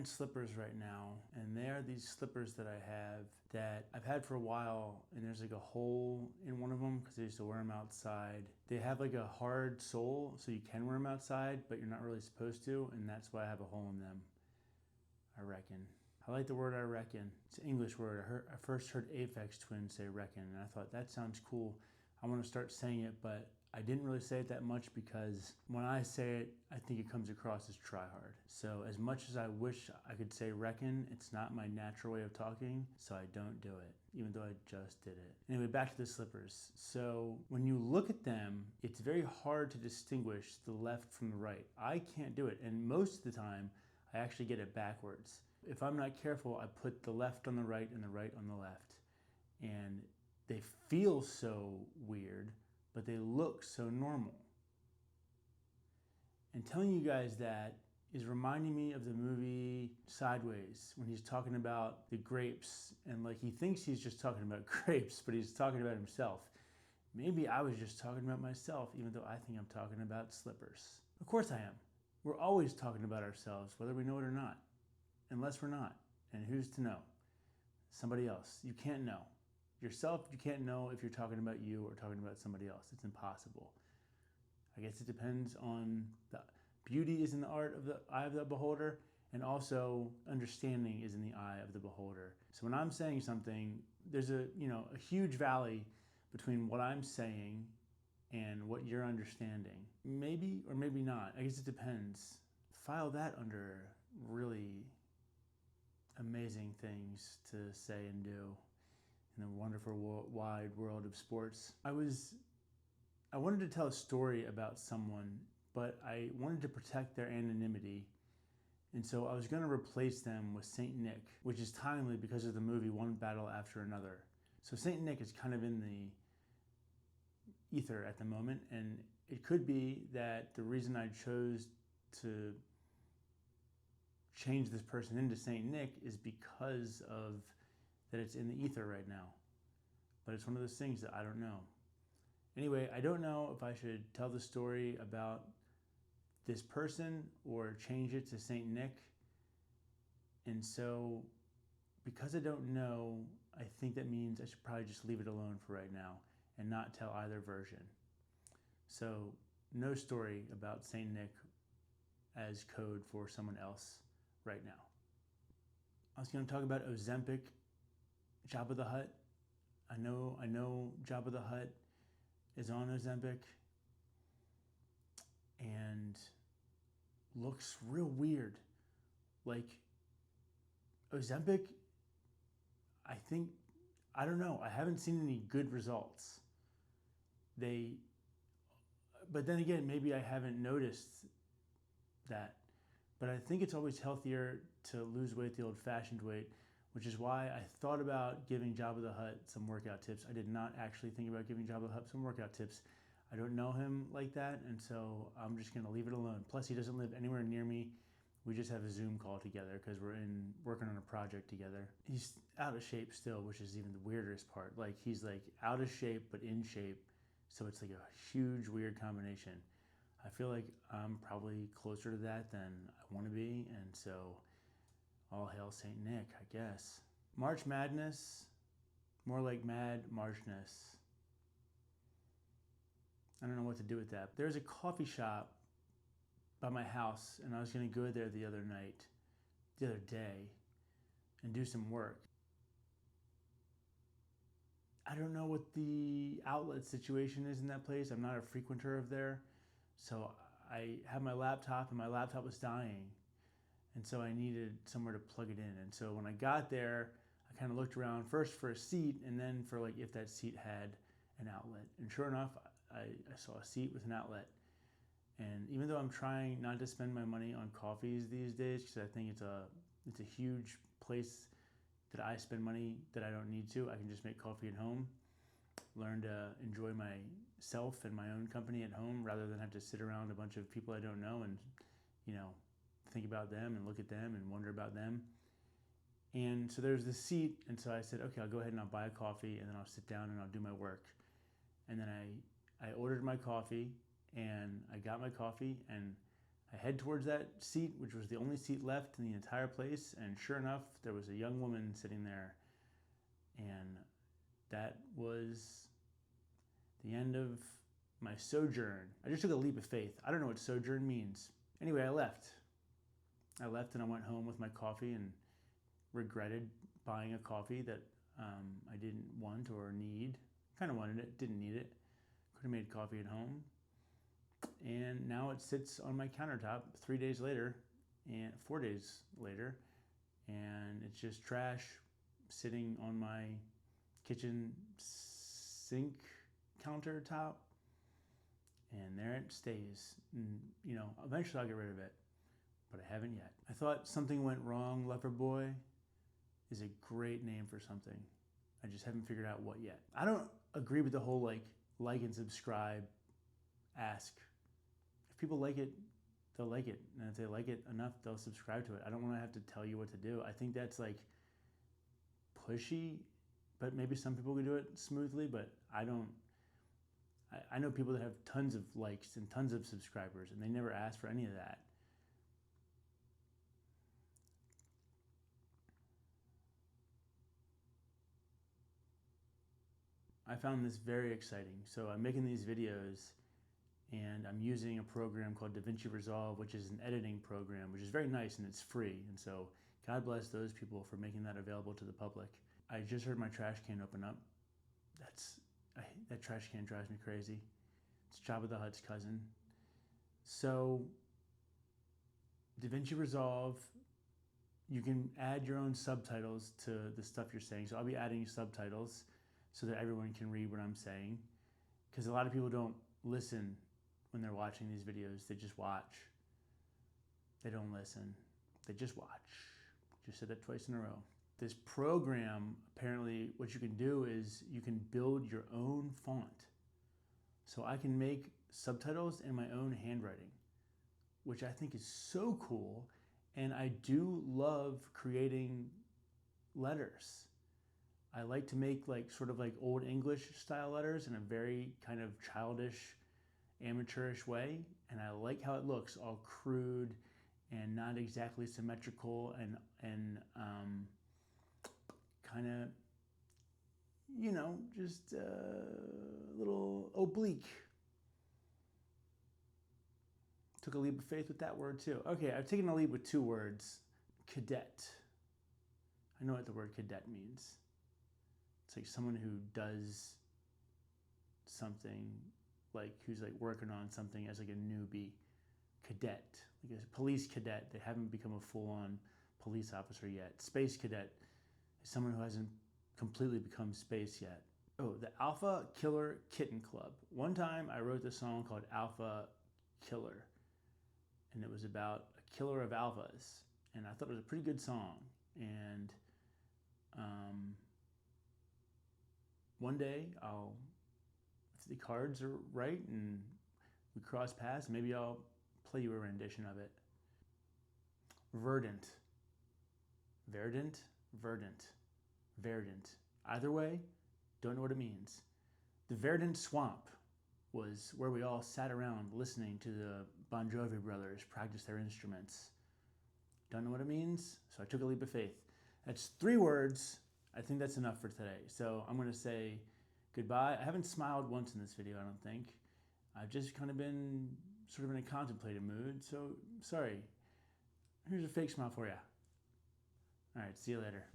wearing slippers right now, and they are these slippers that I have that I've had for a while, and there's like a hole in one of them because I used to wear them outside. They have like a hard sole, so you can wear them outside, but you're not really supposed to, and that's why I have a hole in them, I reckon. I like the word I reckon. It's an English word. I first heard Aphex Twin say reckon, and I thought that sounds cool. I want to start saying it, but I didn't really say it that much because when I say it, I think it comes across as try hard. So as much as I wish I could say reckon, it's not my natural way of talking, so I don't do it, even though I just did it. Anyway, back to the slippers. So when you look at them, it's very hard to distinguish the left from the right. I can't do it, and most of the time, I actually get it backwards. If I'm not careful, I put the left on the right and the right on the left. And they feel so weird, but they look so normal. And telling you guys that is reminding me of the movie Sideways, when he's talking about the grapes, and like he thinks he's just talking about grapes, but he's talking about himself. Maybe I was just talking about myself, even though I think I'm talking about slippers. Of course I am. We're always talking about ourselves, whether we know it or not. Unless we're not. And who's to know? Somebody else. You can't know. Yourself, you can't know if you're talking about you or talking about somebody else. It's impossible. I guess it depends on the beauty is in the eye of the beholder, and also understanding is in the eye of the beholder. So when I'm saying something, there's a huge valley between what I'm saying and what you're understanding. Maybe or maybe not. I guess it depends. File that under really amazing things to say and do in the wonderful wide world of sports. I wanted to tell a story about someone, but I wanted to protect their anonymity. And so I was going to replace them with Saint Nick, which is timely because of the movie One Battle After Another. So Saint Nick is kind of in the ether at the moment, and it could be that the reason I chose to change this person into Saint Nick is because of that it's in the ether right now. But it's one of those things that I don't know. Anyway, I don't know if I should tell the story about this person or change it to Saint Nick. And so, because I don't know, I think that means I should probably just leave it alone for right now and not tell either version. So, no story about Saint Nick as code for someone else right now. I was going to talk about Ozempic, Jabba the Hutt. I know Jabba the Hutt is on Ozempic and looks real weird. Like Ozempic, I don't know. I haven't seen any good results. But then again, maybe I haven't noticed that. But I think it's always healthier to lose weight the old-fashioned way, which is why I thought about giving Jabba the Hutt some workout tips. I did not actually think about giving Jabba the Hutt some workout tips. I don't know him like that, and so I'm just going to leave it alone. Plus, he doesn't live anywhere near me. We just have a Zoom call together because we're working on a project together. He's out of shape still, which is even the weirdest part. Like, he's like out of shape but in shape, so it's like a huge, weird combination. I feel like I'm probably closer to that than I want to be, and so all hail Saint Nick, I guess. March Madness, more like Mad Marchness. I don't know what to do with that. There's a coffee shop by my house, and I was going to go there the other day, and do some work. I don't know what the outlet situation is in that place. I'm not a frequenter of there. So I have my laptop, and my laptop was dying. And so I needed somewhere to plug it in. And so when I got there, I kind of looked around first for a seat, and then for like if that seat had an outlet. And sure enough, I saw a seat with an outlet. And even though I'm trying not to spend my money on coffees these days, because I think it's a huge place that I spend money that I don't need to, I can just make coffee at home. Learn to enjoy myself and my own company at home rather than have to sit around a bunch of people I don't know and, think about them and look at them and wonder about them. And so there's this seat, and so I said, okay, I'll go ahead and I'll buy a coffee, and then I'll sit down and I'll do my work. And then I ordered my coffee, and I got my coffee, and I head towards that seat, which was the only seat left in the entire place, and sure enough, there was a young woman sitting there, and that was the end of my sojourn. I just took a leap of faith. I don't know what sojourn means. Anyway, I left and I went home with my coffee and regretted buying a coffee that I didn't want or need. Kind of wanted it, didn't need it. Could have made coffee at home. And now it sits on my countertop 3 days later and 4 days later, and it's just trash sitting on my kitchen sink countertop, and there it stays. And, you know, eventually I'll get rid of it, but I haven't yet. I thought Something Went Wrong, Loverboy is a great name for something. I just haven't figured out what yet. I don't agree with the whole like and subscribe ask. If people like it, they'll like it. And if they like it enough, they'll subscribe to it. I don't want to have to tell you what to do. I think that's like pushy, but maybe some people can do it smoothly, but I don't. I know people that have tons of likes and tons of subscribers, and they never ask for any of that. I found this very exciting. So I'm making these videos and I'm using a program called DaVinci Resolve, which is an editing program, which is very nice and it's free. And so God bless those people for making that available to the public. I just heard my trash can open up. That trash can drives me crazy. It's Jabba the Hutt's cousin. So DaVinci Resolve, you can add your own subtitles to the stuff you're saying. So I'll be adding subtitles so that everyone can read what I'm saying. Because a lot of people don't listen when they're watching these videos. They just watch. They don't listen. They just watch. Just said that twice in a row. This program, apparently what you can do is you can build your own font. So I can make subtitles in my own handwriting, which I think is so cool. And I do love creating letters. I like to make sort of old English style letters in a very kind of childish, amateurish way. And I like how it looks, all crude and not exactly symmetrical and kind of, you know, just a little oblique. Took a leap of faith with that word too. Okay, I've taken a leap with 2 words. Cadet. I know what the word cadet means. It's like someone who does something, who's working on something as a newbie. Cadet, like a police cadet. They haven't become a full-on police officer yet. Space cadet is someone who hasn't completely become space yet. Oh, the Alpha Killer Kitten Club. One time I wrote this song called Alpha Killer, and it was about a killer of alphas, and I thought it was a pretty good song. And one day if the cards are right and we cross paths, maybe I'll play you a rendition of it. Verdant. Verdant? Verdant. Verdant. Either way, don't know what it means. The Verdant Swamp was where we all sat around listening to the Bon Jovi brothers practice their instruments. Don't know what it means, so I took a leap of faith. That's 3 words. I think that's enough for today. So I'm going to say goodbye. I haven't smiled once in this video, I don't think. I've just kind of been sort of in a contemplative mood, so sorry. Here's a fake smile for you. All right, see you later.